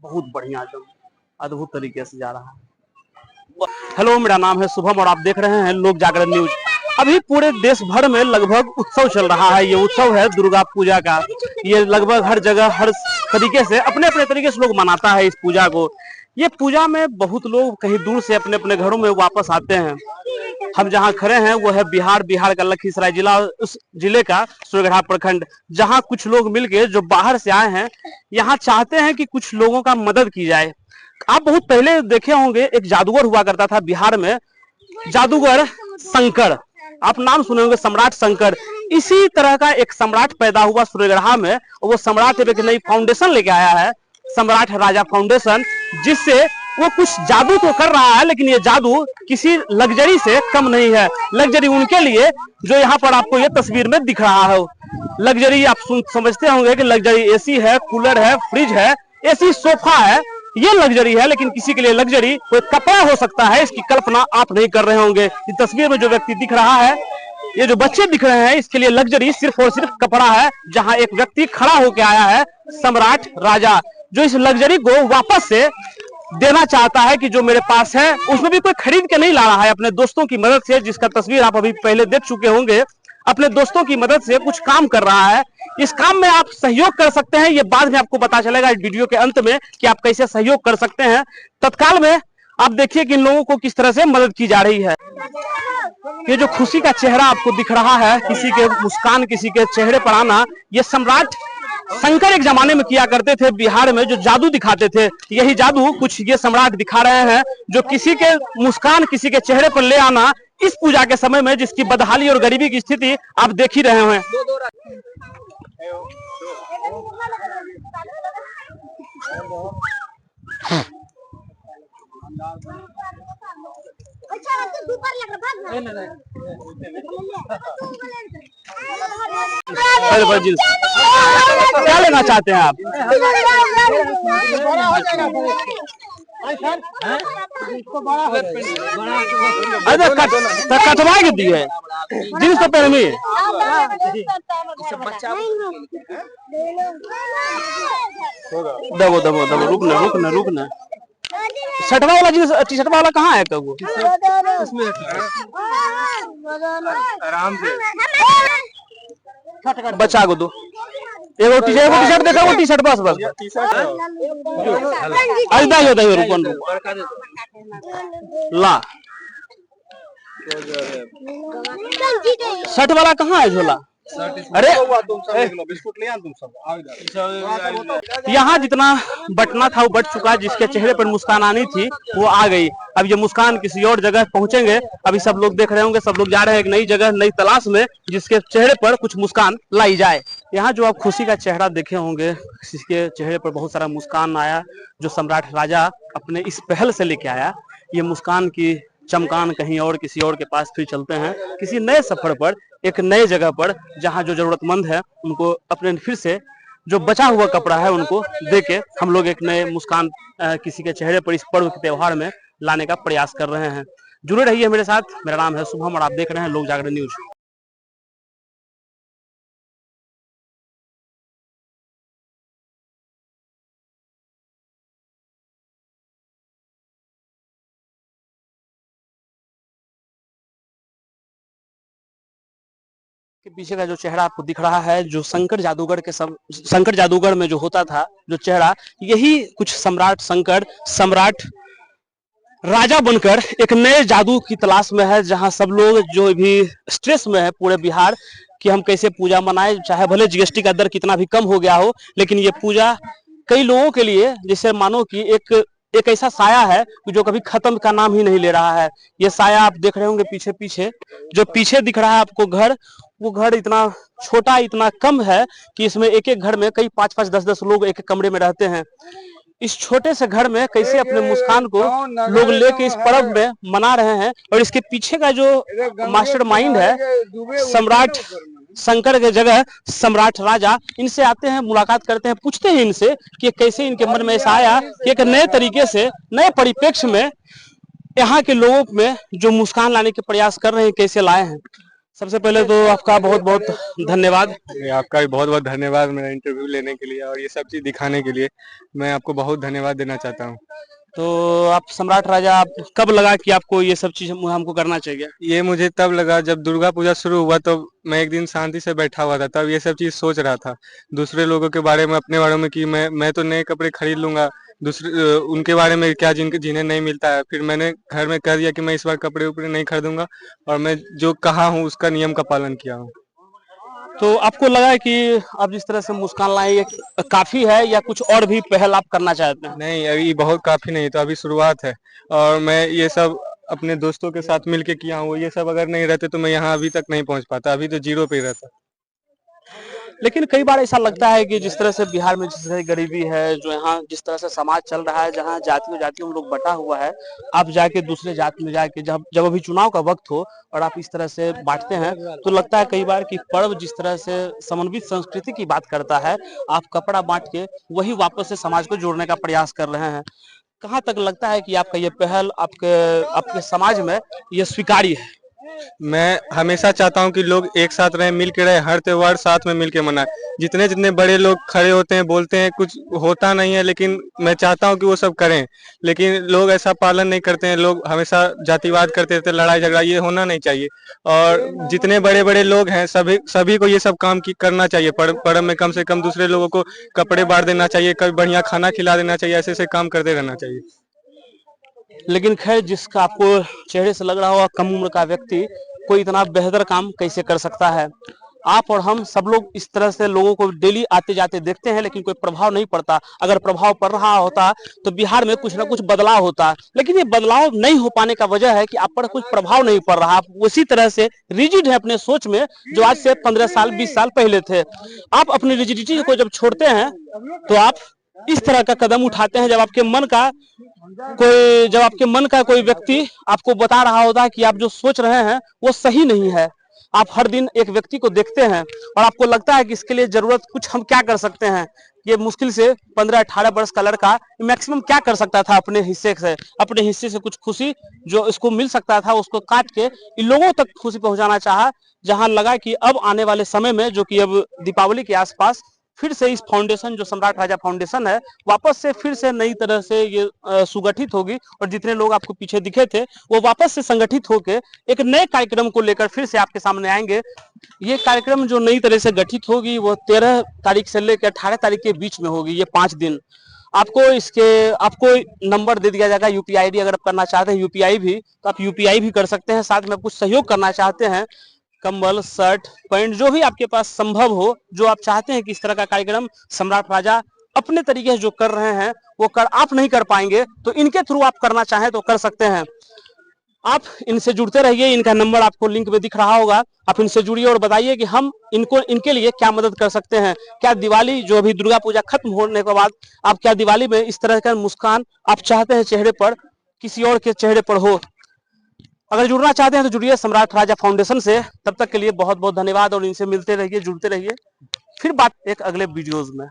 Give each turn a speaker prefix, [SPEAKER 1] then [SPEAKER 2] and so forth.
[SPEAKER 1] बहुत बढ़िया, एकदम अद्भुत तरीके से जा रहा है। हेलो, मेरा नाम है शुभम और आप देख रहे हैं लोक जागरण न्यूज। अभी पूरे देश भर में लगभग उत्सव चल रहा है। ये उत्सव है दुर्गा पूजा का। ये लगभग हर जगह हर तरीके से अपने अपने तरीके से लोग मनाता है इस पूजा को। ये पूजा में बहुत लोग कहीं दूर से अपने अपने घरों में वापस आते हैं। हम जहां खड़े हैं वो है बिहार का लखीसराय जिला, उस जिले का सूर्यगढ़ा प्रखंड, जहां कुछ लोग मिलके जो बाहर से आए हैं यहाँ चाहते हैं कि कुछ लोगों का मदद की जाए। आप बहुत पहले देखे होंगे एक जादूगर हुआ करता था बिहार में, जादूगर शंकर, आप नाम सुने होंगे, सम्राट शंकर। इसी तरह का एक सम्राट पैदा हुआ सूर्यगढ़ा में। वो सम्राट एक नई फाउंडेशन लेके आया है, सम्राट राजा फाउंडेशन, जिससे वो कुछ जादू तो कर रहा है लेकिन ये जादू किसी लग्जरी से कम नहीं है। लग्जरी उनके लिए जो यहाँ पर आपको ये तस्वीर में दिख रहा है। लग्जरी आप समझते होंगे कि लग्जरी एसी है, कूलर है, फ्रिज है, एसी सोफा है, ये लग्जरी है। लेकिन किसी के लिए लग्जरी कोई कपड़ा हो सकता है, इसकी कल्पना आप नहीं कर रहे होंगे। इस तस्वीर में जो व्यक्ति दिख रहा है, ये जो बच्चे दिख रहे हैं, इसके लिए लग्जरी सिर्फ और सिर्फ कपड़ा है। जहां एक व्यक्ति खड़ा होकर आया है, सम्राट राजा, जो इस लग्जरी को वापस से देना चाहता है कि जो मेरे पास है, उसमें भी कोई खरीद के नहीं ला रहा है, अपने दोस्तों की मदद से, जिसका तस्वीर आप अभी पहले देख चुके होंगे, अपने दोस्तों की मदद से कुछ काम कर रहा है। इस काम में आप सहयोग कर सकते हैं, ये बाद में आपको पता चलेगा इस वीडियो के अंत में कि आप कैसे सहयोग कर सकते हैं। तत्काल में आप देखिए कि इन लोगों को किस तरह से मदद की जा रही है। ये जो खुशी का चेहरा आपको दिख रहा है, किसी के मुस्कान, किसी के चेहरे पर आना, ये सम्राट शंकर एक जमाने में किया करते थे बिहार में, जो जादू दिखाते थे। यही जादू कुछ ये सम्राट दिखा रहे हैं, जो किसी के मुस्कान, किसी के चेहरे पर ले आना इस पूजा के समय में, जिसकी बदहाली और गरीबी की स्थिति आप देख ही रहे हैं। क्या लेना चाहते हैं आप? अरे कटवा के दिए जींस तो पहन में दबो दबो दबो, रुकना। शर्टवा वाला जींस, टी शर्ट वाला कहाँ है? कब आराम से बच्चा को दो एगो टी शर्ट देखा, वो टी शर्ट बस ला। शर्ट वाला कहाँ है झोला? अरे बिस्कुट ले तुम सब। यहाँ जितना बटना था वो बट चुका, जिसके चेहरे पर मुस्कान आनी थी वो आ गई। अब ये मुस्कान किसी और जगह पहुंचेंगे। अभी सब लोग देख रहे होंगे, सब लोग जा रहे हैं एक नई जगह, नई तलाश में, जिसके चेहरे पर कुछ मुस्कान लाई जाए। यहाँ जो आप खुशी का चेहरा देखे होंगे, जिसके चेहरे पर बहुत सारा मुस्कान आया, जो सम्राट राजा अपने इस पहल से लेके आया। ये मुस्कान की चमकान कहीं और किसी और के पास फिर चलते हैं, किसी नए सफर पर, एक नए जगह पर, जहां जो जरूरतमंद है उनको अपने फिर से जो बचा हुआ कपड़ा है उनको देके हम लोग एक नए मुस्कान किसी के चेहरे पर इस पर्व के त्योहार में लाने का प्रयास कर रहे हैं। जुड़े रहिए मेरे साथ। मेरा नाम है शुभम और आप देख रहे हैं लोक जागरण न्यूज। के पीछे का जो चेहरा आपको दिख रहा है, जो शंकर जादूगर में जो होता था जो चेहरा, यही कुछ सम्राट शंकर, सम्राट राजा बनकर एक नए जादू की तलाश में है। जहां सब लोग जो भी स्ट्रेस में है पूरे बिहार कि हम कैसे पूजा मनाएं, चाहे भले जीएसटी का दर कितना भी कम हो गया हो, लेकिन ये पूजा कई लोगों के लिए जैसे मानो कि एक ऐसा साया है जो कभी खत्म का नाम ही नहीं ले रहा है। ये साया आप देख रहे होंगे पीछे जो पीछे दिख रहा है आपको घर, वो घर इतना छोटा, इतना कम है कि इसमें एक एक घर में कई 5-5, 10-10 लोग एक एक कमरे में रहते हैं। इस छोटे से घर में कैसे अपने मुस्कान को लोग लेके इस पर्व में मना रहे हैं। और इसके पीछे का जो मास्टर माइंड है, सम्राट शंकर के जगह सम्राट राजा, इनसे आते हैं, मुलाकात करते हैं, पूछते हैं इनसे कि कैसे इनके मन में ऐसा आया कि एक नए तरीके से, नए परिप्रेक्ष्य में यहाँ के लोगों में जो मुस्कान लाने के प्रयास कर रहे हैं, कैसे लाए हैं। सबसे पहले तो आपका बहुत बहुत धन्यवाद।
[SPEAKER 2] आपका भी बहुत बहुत धन्यवाद मेरा इंटरव्यू लेने के लिए और ये सब चीज़ दिखाने के लिए। मैं आपको बहुत धन्यवाद देना चाहता हूँ।
[SPEAKER 1] तो आप सम्राट राजा, आप कब लगा कि आपको ये सब चीज हमको करना चाहिए?
[SPEAKER 2] ये मुझे तब लगा जब दुर्गा पूजा शुरू हुआ, तो मैं एक दिन शांति से बैठा हुआ था, तब ये सब चीज़ सोच रहा था दूसरे लोगों के बारे में, अपने बारे में, कि मैं तो नए कपड़े खरीद लूंगा, दूसरे उनके बारे में क्या जिन्हें नहीं मिलता है। फिर मैंने घर में कह दिया कि मैं इस बार कपड़े उपड़े नहीं खरीदूंगा और मैं जो कहा हूँ उसका नियम का पालन किया हूँ।
[SPEAKER 1] तो आपको लगा है कि आप जिस तरह से मुस्कान लाए ये काफी है या कुछ और भी पहल आप करना चाहते हैं?
[SPEAKER 2] नहीं, अभी बहुत काफी नहीं, तो अभी शुरुआत है और मैं ये सब अपने दोस्तों के साथ मिलके किया हूँ। ये सब अगर नहीं रहते तो मैं यहाँ अभी तक नहीं पहुँच पाता, अभी तो जीरो पे ही रहता।
[SPEAKER 1] लेकिन कई बार ऐसा लगता है कि जिस तरह से बिहार में जिस तरह गरीबी है, जो यहाँ जिस तरह से समाज चल रहा है, जहाँ जातियों जातियों में लोग बटा हुआ है, आप जाके दूसरे जाति में जाके जब जब अभी चुनाव का वक्त हो और आप इस तरह से बांटते हैं, तो लगता है कई बार कि पर्व जिस तरह से समन्वित संस्कृति की बात करता है, आप कपड़ा बांट के वही वापस से समाज को जोड़ने का प्रयास कर रहे हैं। कहाँ तक लगता है कि आपका ये पहल आपके आपके समाज में ये स्वीकार्य है?
[SPEAKER 2] मैं हमेशा चाहता हूँ कि लोग एक साथ रहें, मिल के रहें, हर त्योहार साथ में मिल के मनाएं। जितने जितने बड़े लोग खड़े होते हैं, बोलते हैं, कुछ होता नहीं है, लेकिन मैं चाहता हूँ कि वो सब करें, लेकिन लोग ऐसा पालन नहीं करते हैं। लोग हमेशा जातिवाद करते रहते हैं, लड़ाई झगड़ा, ये होना नहीं चाहिए। और जितने बड़े बड़े लोग हैं, सभी सभी को ये सब काम करना चाहिए। पर्व में कम से कम दूसरे लोगों को कपड़े बांट देना चाहिए, कभी बढ़िया खाना खिला देना चाहिए, ऐसे ऐसे काम करते रहना चाहिए।
[SPEAKER 1] लेकिन खैर, जिसका आपको चेहरे से लग रहा होगा कम उम्र का व्यक्ति कोई इतना बेहतर काम कैसे कर सकता है। आप और हम सब लोग इस तरह से लोगों को डेली आते जाते देखते हैं, लेकिन कोई प्रभाव नहीं पड़ता। अगर प्रभाव पड़ रहा होता तो बिहार में कुछ ना कुछ बदलाव होता, लेकिन ये बदलाव नहीं हो पाने का वजह है कि आप पर कुछ प्रभाव नहीं पड़ रहा। आप उसी तरह से रिजिड है अपने सोच में जो आज से 15 साल 20 साल पहले थे। आप अपनी रिजिडिटी को जब छोड़ते हैं तो आप इस तरह का कदम उठाते हैं जब आपके मन का कोई व्यक्ति आपको बता रहा होता है कि आप जो सोच रहे हैं वो सही नहीं है। आप हर दिन एक व्यक्ति को देखते हैं और आपको लगता है कि इसके लिए जरूरत कुछ हम क्या कर सकते हैं। ये मुश्किल से 15-18 वर्ष का लड़का मैक्सिमम क्या कर सकता था अपने हिस्से से कुछ खुशी जो इसको मिल सकता था उसको काट के इन लोगों तक खुशी पहुंचाना चाहा। जहां लगा कि अब आने वाले समय में, जो कि अब दीपावली के आसपास, फिर से इस फाउंडेशन जो सम्राट राजा फाउंडेशन है वापस से फिर से नई तरह से ये सुगठित होगी और जितने लोग आपको पीछे दिखे थे वो वापस से संगठित होकर एक नए कार्यक्रम को लेकर फिर से आपके सामने आएंगे। ये कार्यक्रम जो नई तरह से गठित होगी वो 13 तारीख से लेकर 18 तारीख के बीच में होगी। ये 5 दिन आपको नंबर दे दिया जाएगा यूपीआई आईडी। अगर आप करना चाहते हैं यूपीआई भी तो आप यूपीआई भी कर सकते हैं। साथ में कुछ सहयोग करना चाहते हैं, कंबल, शर्ट, पैंट, जो भी आपके पास संभव हो, जो आप चाहते हैं कि इस तरह का कार्यक्रम सम्राट राजा अपने तरीके से जो कर रहे हैं वो आप नहीं कर पाएंगे तो इनके थ्रू आप करना चाहें तो कर सकते हैं। आप इनसे जुड़ते रहिए, इनका नंबर आपको लिंक में दिख रहा होगा। आप इनसे जुड़िए और बताइए कि हम इनके लिए क्या मदद कर सकते हैं। क्या दिवाली, जो अभी दुर्गा पूजा खत्म होने के बाद, आप क्या दिवाली में इस तरह का मुस्कान आप चाहते हैं चेहरे पर किसी और के चेहरे पर हो? अगर जुड़ना चाहते हैं तो जुड़िए सम्राट राजा फाउंडेशन से। तब तक के लिए बहुत बहुत धन्यवाद और इनसे मिलते रहिए, जुड़ते रहिए। फिर बात एक अगले वीडियोज में।